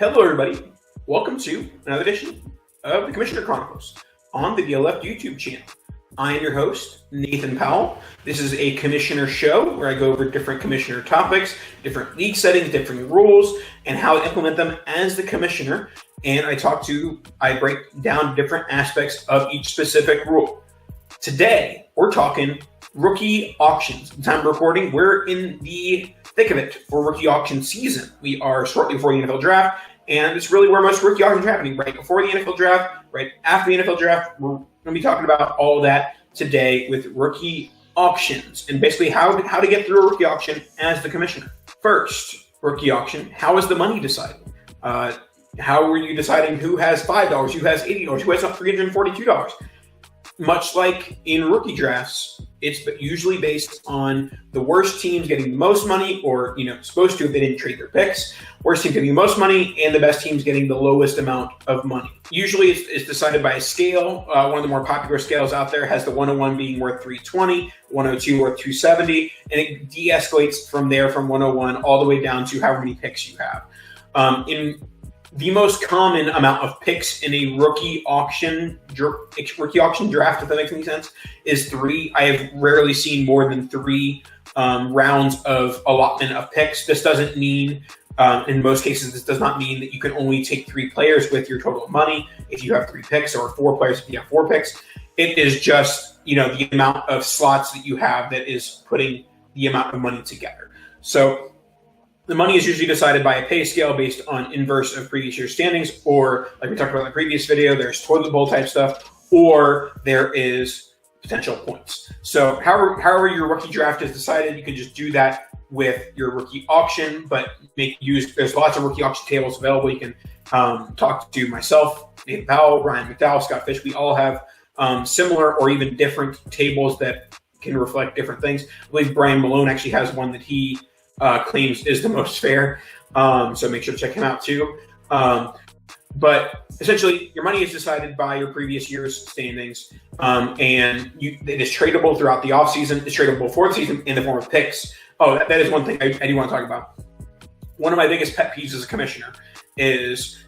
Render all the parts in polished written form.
Hello, everybody. Welcome to another edition of the Commissioner Chronicles on the DLF YouTube channel. I am your host, Nathan Powell. This is a commissioner show where I go over different commissioner topics, different league settings, different rules, and how to implement them as the commissioner. And I break down different aspects of each specific rule. Today, we're talking rookie auctions. At the time of recording, we're in the thick of it for rookie auction season. We are shortly before the NFL draft, and it's really where most rookie auctions are happening, right before the NFL draft, right after the NFL draft. We're going to be talking about all of that today with rookie auctions and basically how to get through a rookie auction as the commissioner. First, rookie auction, how is the money decided? How are you deciding who has $5, who has $80, who has $342? Much like in rookie drafts, it's usually based on the worst teams getting the most money, or supposed to if they didn't trade their picks. Worst team getting the most money, and the best teams getting the lowest amount of money. Usually, it's decided by a scale. One of the more popular scales out there has the 101 being worth 320, 102 worth 270, and it de-escalates from there from 101 all the way down to how many picks you have. The most common amount of picks in a rookie auction draft, if that makes any sense, is 3. I have rarely seen more than 3 rounds of allotment of picks. This doesn't mean, in most cases, this does not mean that you can only take 3 players with your total money if you have 3 picks, or 4 players if you have 4 picks. It is just, the amount of slots that you have that is putting the amount of money together. So the money is usually decided by a pay scale based on inverse of previous year's standings, or like we talked about in the previous video, there's toilet bowl type stuff, or there is potential points. So however your rookie draft is decided, you can just do that with your rookie auction, but there's lots of rookie auction tables available. You can talk to myself, Nathan Powell, Ryan McDowell, Scott Fish. We all have similar or even different tables that can reflect different things. I believe Brian Malone actually has one that he claims is the most fair. So make sure to check him out too. But essentially, your money is decided by your previous year's standings, and it is tradable throughout the offseason. It's tradable before the season in the form of picks. Oh, that is one thing I do want to talk about. One of my biggest pet peeves as a commissioner is,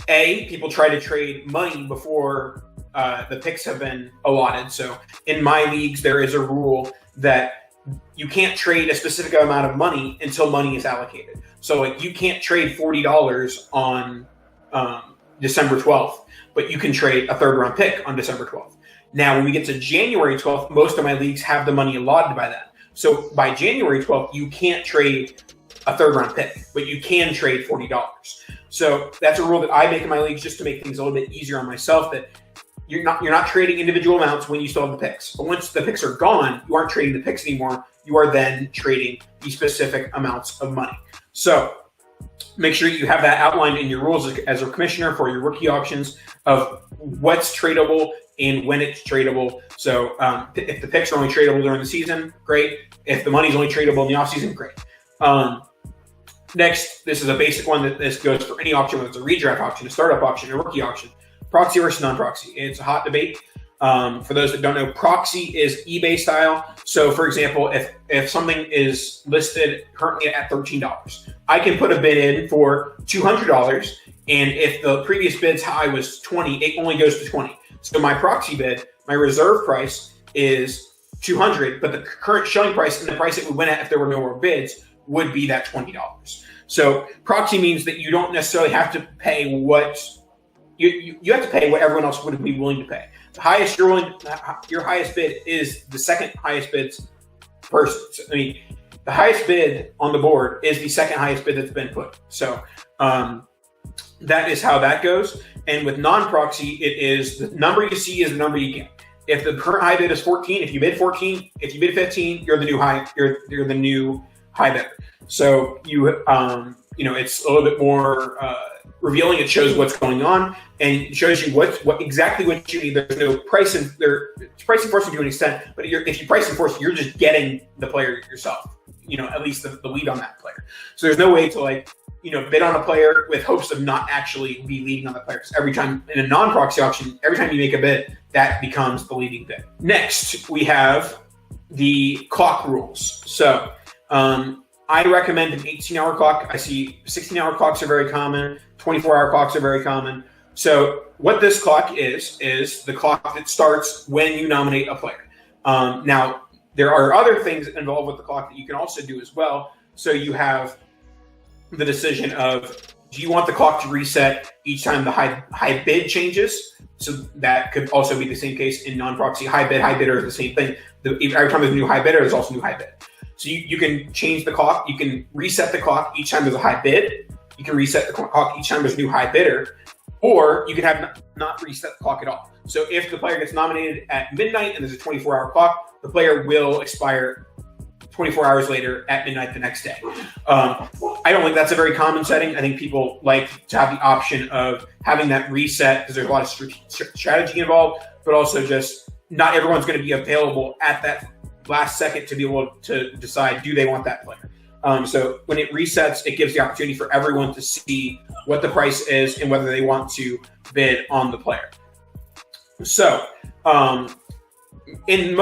people try to trade money before the picks have been allotted. So in my leagues, there is a rule that you can't trade a specific amount of money until money is allocated. So you can't trade $40 on December 12th, but you can trade a third round pick on December 12th. Now, when we get to January 12th, most of my leagues have the money allotted by then. So by January 12th, you can't trade a third round pick, but you can trade $40. So that's a rule that I make in my leagues just to make things a little bit easier on myself, that you're not trading individual amounts when you still have the picks. But once the picks are gone, you aren't trading the picks anymore. You are then trading the specific amounts of money. So make sure you have that outlined in your rules as a commissioner for your rookie auctions of what's tradable and when it's tradable. So if the picks are only tradable during the season, great. If the money's only tradable in the offseason, great. Next, this is a basic one that this goes for any auction, whether it's a redraft auction, a startup auction, a rookie auction. Proxy versus non-proxy. It's a hot debate. For those that don't know, proxy is eBay style. So, for example, if something is listed currently at $13, I can put a bid in for $200, and if the previous bid's high was $20, it only goes to $20. So my proxy bid, my reserve price is $200, but the current showing price and the price it would win at if there were no more bids would be that $20. So proxy means that you don't necessarily have to pay what you have to pay what everyone else would be willing to pay. The highest your highest bid is the second highest bid's person. So, the highest bid on the board is the second highest bid that's been put. So that is how that goes. And with non-proxy, it is the number you see is the number you get. If the current high bid is 14, if you bid 14, if you bid 15, you're the new high. You're the new high bidder. So it's a little bit more revealing. It shows what's going on and it shows you what exactly what you need. There's no price price enforcement to an extent, but if you price enforce, you're just getting the player yourself. At least the lead on that player. So there's no way to bid on a player with hopes of not actually be leading on the players. Every time in a non-proxy auction, every time you make a bid, that becomes the leading bid. Next, we have the clock rules. So I recommend an 18-hour clock. I see 16-hour clocks are very common. 24-hour clocks are very common. So what this clock is the clock that starts when you nominate a player. Now, there are other things involved with the clock that you can also do as well. So you have the decision of, do you want the clock to reset each time the high bid changes? So that could also be the same case in non-proxy. High bidder is the same thing. Every time there's a new high bidder, there's also a new high bid. So you can change the clock. You can reset the clock each time there's a high bid. You can reset the clock each time there's a new high bidder. Or you can have not reset the clock at all. So if the player gets nominated at midnight and there's a 24-hour clock, the player will expire 24 hours later at midnight the next day. I don't think that's a very common setting. I think people like to have the option of having that reset because there's a lot of strategy involved, but also just not everyone's going to be available at that last second to be able to decide, do they want that player? So when it resets, it gives the opportunity for everyone to see what the price is and whether they want to bid on the player. So the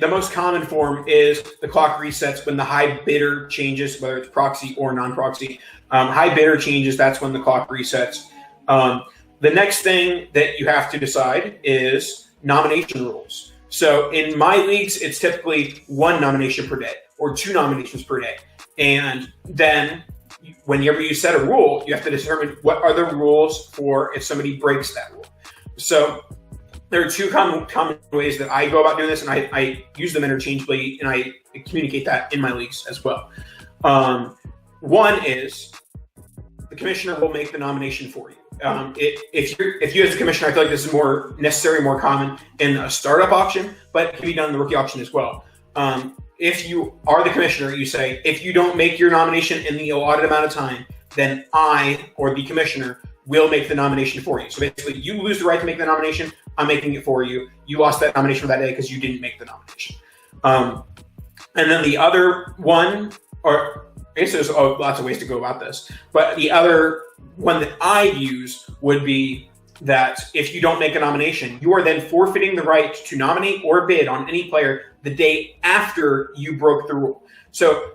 most common form is the clock resets when the high bidder changes, whether it's proxy or non-proxy. High bidder changes, that's when the clock resets. The next thing that you have to decide is nomination rules. So in my leagues, it's typically 1 nomination per day or 2 nominations per day. And then whenever you set a rule, you have to determine what are the rules for if somebody breaks that rule. So there are 2 common ways that I go about doing this, and I use them interchangeably, and I communicate that in my leagues as well. One is the commissioner will make the nomination for you. If you as a commissioner, I feel like this is more necessary, more common in a startup auction, but it can be done in the rookie auction as well. If you are the commissioner, you say, if you don't make your nomination in the allotted amount of time, then I, or the commissioner, will make the nomination for you. So basically, you lose the right to make the nomination. I'm making it for you. You lost that nomination for that day because you didn't make the nomination. And then the other one, or I guess there's lots of ways to go about this, but the other one that I use would be that if you don't make a nomination, you are then forfeiting the right to nominate or bid on any player the day after you broke the rule. So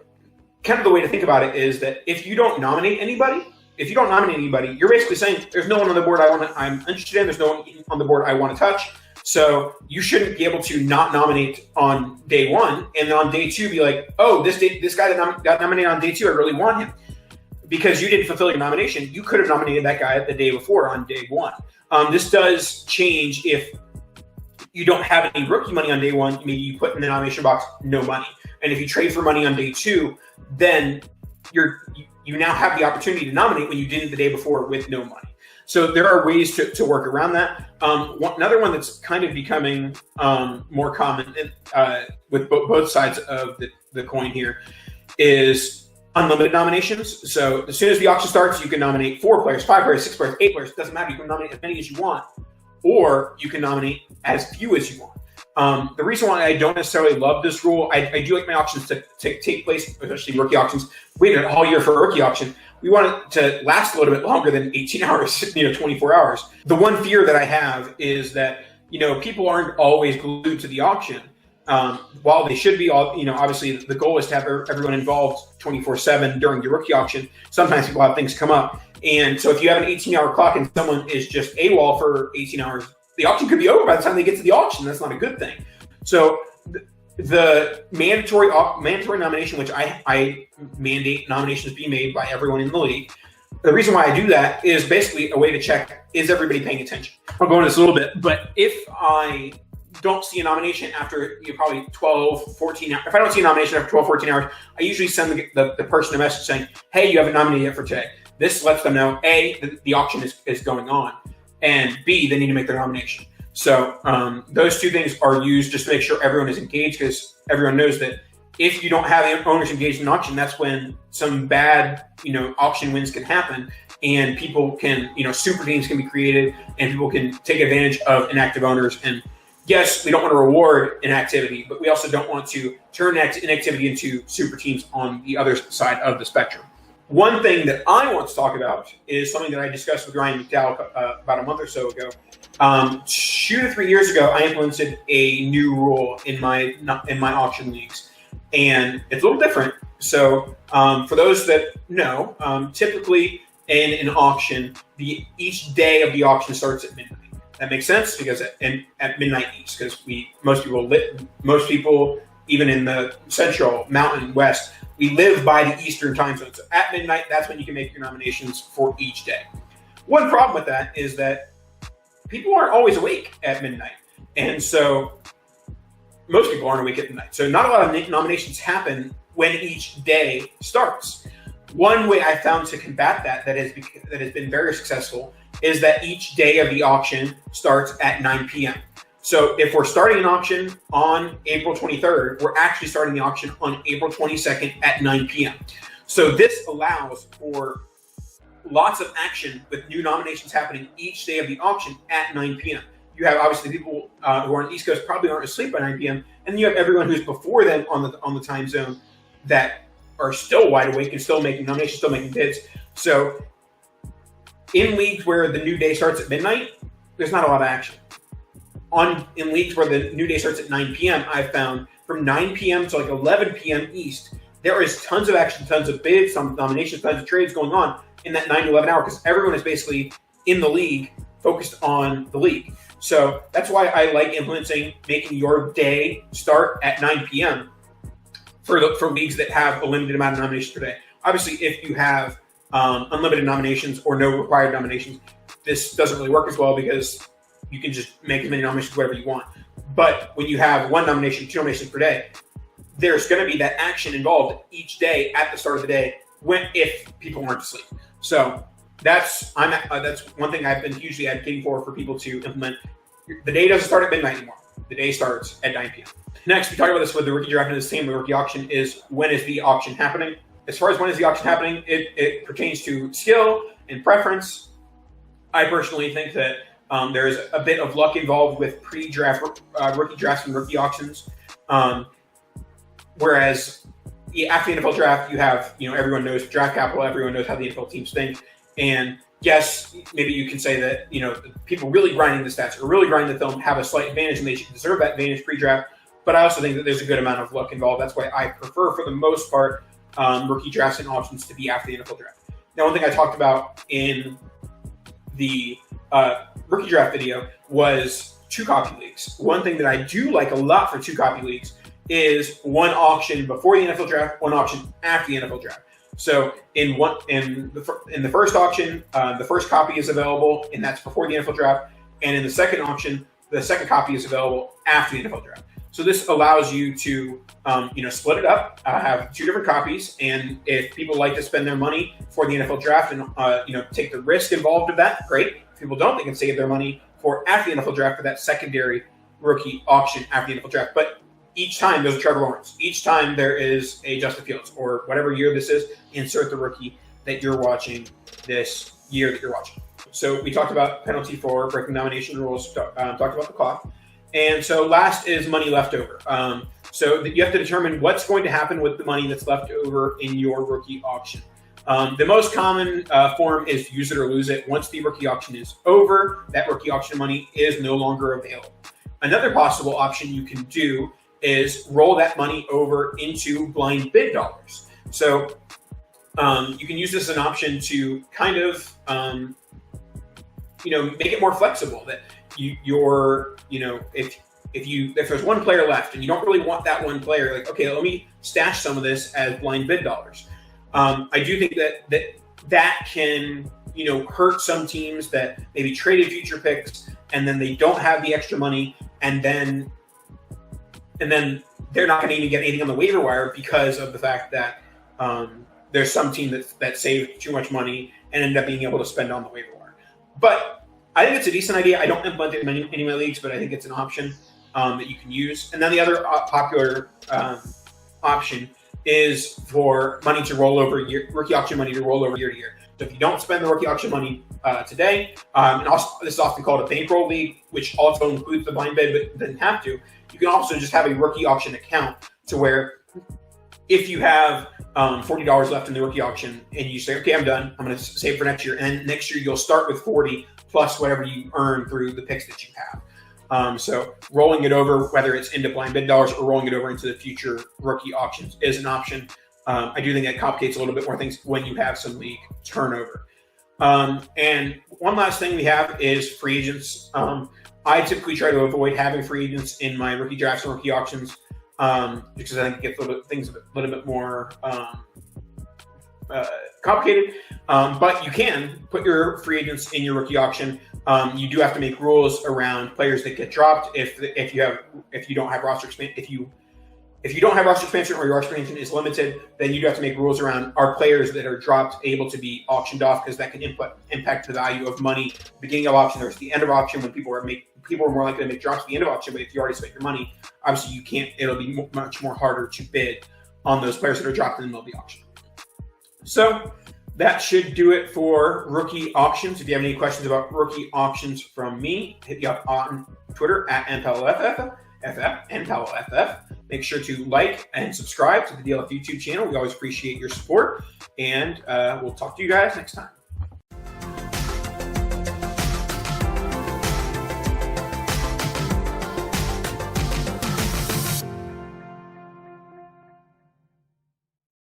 kind of the way to think about it is that if you don't nominate anybody, you're basically saying there's no one on the board I'm interested in, there's no one on the board I want to touch. So you shouldn't be able to not nominate on day 1 and then on day 2 be like, oh, this guy that got nominated on day 2, I really want him. Because you didn't fulfill your nomination, you could have nominated that guy the day before on day 1. This does change if you don't have any rookie money on day 1, maybe you put in the nomination box no money. And if you trade for money on day 2, then you now have the opportunity to nominate when you didn't the day before with no money. So there are ways to work around that. Another one that's kind of becoming more common with both sides of the coin here is unlimited nominations. So as soon as the auction starts, you can nominate 4 players, 5 players, 6 players, 8 players. It doesn't matter. You can nominate as many as you want, or you can nominate as few as you want. The reason why I don't necessarily love this rule, I do like my auctions to take place, especially rookie auctions. We waited all year for a rookie auction. We want it to last a little bit longer than 18 hours, 24 hours. The one fear that I have is that, people aren't always glued to the auction. While they should be, obviously the goal is to have everyone involved 24/7 during the rookie auction. Sometimes people have things come up. And so if you have an 18-hour clock and someone is just AWOL for 18 hours, the auction could be over by the time they get to the auction. That's not a good thing. So the mandatory nomination, which I mandate nominations be made by everyone in the league. The reason why I do that is basically a way to check, is everybody paying attention? I'll go into this a little bit, but if I don't see a nomination after probably 12, 14 hours, if I don't see a nomination after 12, 14 hours, I usually send the person a message saying, hey, you haven't nominated yet for today. This lets them know, A, the auction is going on, and B, they need to make their nomination. So those 2 things are used just to make sure everyone is engaged, because everyone knows that if you don't have owners engaged in auction, that's when some bad, auction wins can happen, and people can, super teams can be created, and people can take advantage of inactive owners. And yes, we don't want to reward inactivity, but we also don't want to turn inactivity into super teams on the other side of the spectrum. One thing that I want to talk about is something that I discussed with Ryan McDowell about a month or so ago. 2 to 3 years ago, I implemented a new rule in my auction leagues, and it's a little different. So for those that know, typically in an auction, each day of the auction starts at midnight. That makes sense because at midnight east, because most people even in the Central, Mountain, West, we live by the Eastern time zone. So at midnight, that's when you can make your nominations for each day. One problem with that is that people aren't always awake at midnight. And so most people aren't awake at midnight. So not a lot of nominations happen when each day starts. One way I found to combat that has been very successful is that each day of the auction starts at 9 p.m. So if we're starting an auction on April 23rd, we're actually starting the auction on April 22nd at 9 p.m. So this allows for lots of action with new nominations happening each day of the auction at 9 p.m. You have obviously people who are on the East Coast probably aren't asleep by 9 p.m. And then you have everyone who's before them on the time zone that are still wide awake and still making nominations, still making bids. So in leagues where the new day starts at midnight, there's not a lot of action. In leagues where the new day starts at 9 p.m., I've found from 9 p.m. to like 11 p.m. East, there is tons of action, tons of bids, some nominations, tons of trades going on in that 9 to 11 hour because everyone is basically in the league, focused on the league. So that's why I like implementing making your day start at 9 p.m. for leagues that have a limited amount of nominations per day. Obviously, if you have unlimited nominations or no required nominations, this doesn't really work as well because you can just make as many nominations whatever you want. But when you have one nomination, two nominations per day, there's going to be that action involved each day at the start of the day if people aren't asleep. So that's one thing I've been hugely advocating for people to implement. The day doesn't start at midnight anymore. The day starts at 9 p.m. Next, we talked about this with the rookie draft and the same with the rookie auction is when is the auction happening? As far as when is the auction happening, it pertains to skill and preference. I personally think that there's a bit of luck involved with pre-draft rookie drafts and rookie auctions. Whereas after the NFL draft, you have, everyone knows draft capital, everyone knows how the NFL teams think. And yes, maybe you can say that, people really grinding the stats or really grinding the film have a slight advantage and they should deserve that advantage pre-draft. But I also think that there's a good amount of luck involved. That's why I prefer, for the most part, rookie drafts and auctions to be after the NFL draft. Now, one thing I talked about in the rookie draft video was 2-copy leagues. One thing that I do like a lot for 2-copy leagues is one auction before the NFL draft, one auction after the NFL draft. So in the first auction, the first copy is available, and that's before the NFL draft. And in the second auction, the second copy is available after the NFL draft. So this allows you to, split it up, have 2 different copies, and if people like to spend their money for the NFL draft and take the risk involved of that, great. If people don't, they can save their money for after the NFL draft for that secondary rookie auction after the NFL draft. But each time there's a Trevor Lawrence, each time there is a Justin Fields, or whatever year this is, insert the rookie that you're watching this year that you're watching. So we talked about penalty for breaking nomination rules, talked about the clock. And so last is money left over. So you have to determine what's going to happen with the money that's left over in your rookie auction. The most common form is use it or lose it. Once the rookie auction is over, that rookie auction money is no longer available. Another possible option you can do is roll that money over into blind bid dollars. So you can use this as an option to kind of, make it more flexible. That if there's one player left and you don't really want that one player, like, okay, let me stash some of this as blind bid dollars. I do think that can, hurt some teams that maybe traded future picks and then they don't have the extra money and then they're not going to even get anything on the waiver wire because of the fact that there's some team that saved too much money and ended up being able to spend on the waiver wire. But I think it's a decent idea. I don't implement it in any of my leagues, but I think it's an option that you can use. And then the other popular option is for money to roll over rookie auction money to roll over year to year. So if you don't spend the rookie auction money today, and also this is often called a bankroll league, which also includes the blind bid, but doesn't have to. You can also just have a rookie auction account to where if you have $40 left in the rookie auction and you say, okay, I'm done, I'm going to save for next year. And next year you'll start with 40 plus whatever you earn through the picks that you have. So rolling it over, whether it's into blind bid dollars or rolling it over into the future rookie auctions, is an option. I do think that complicates a little bit more things when you have some league turnover. And one last thing we have is free agents. I typically try to avoid having free agents in my rookie drafts and rookie auctions because I think it gets things a little bit more complicated. But you can put your free agents in your rookie auction. You do have to make rules around players that get dropped if you don't have roster expansion. If you don't have roster expansion or your roster expansion is limited, then you do have to make rules around are players that are dropped able to be auctioned off, because that can impact the value of money beginning of auction or at the end of auction when people are more likely to make drops at the end of auction. But if you already spent your money, obviously you can't. It'll be much more harder to bid on those players that are dropped in the middle of the auction. So that should do it for rookie auctions. If you have any questions about rookie auctions from me, hit me up on Twitter at NPowellFF. Make sure to like and subscribe to the DLF YouTube channel. We always appreciate your support, and we'll talk to you guys next time.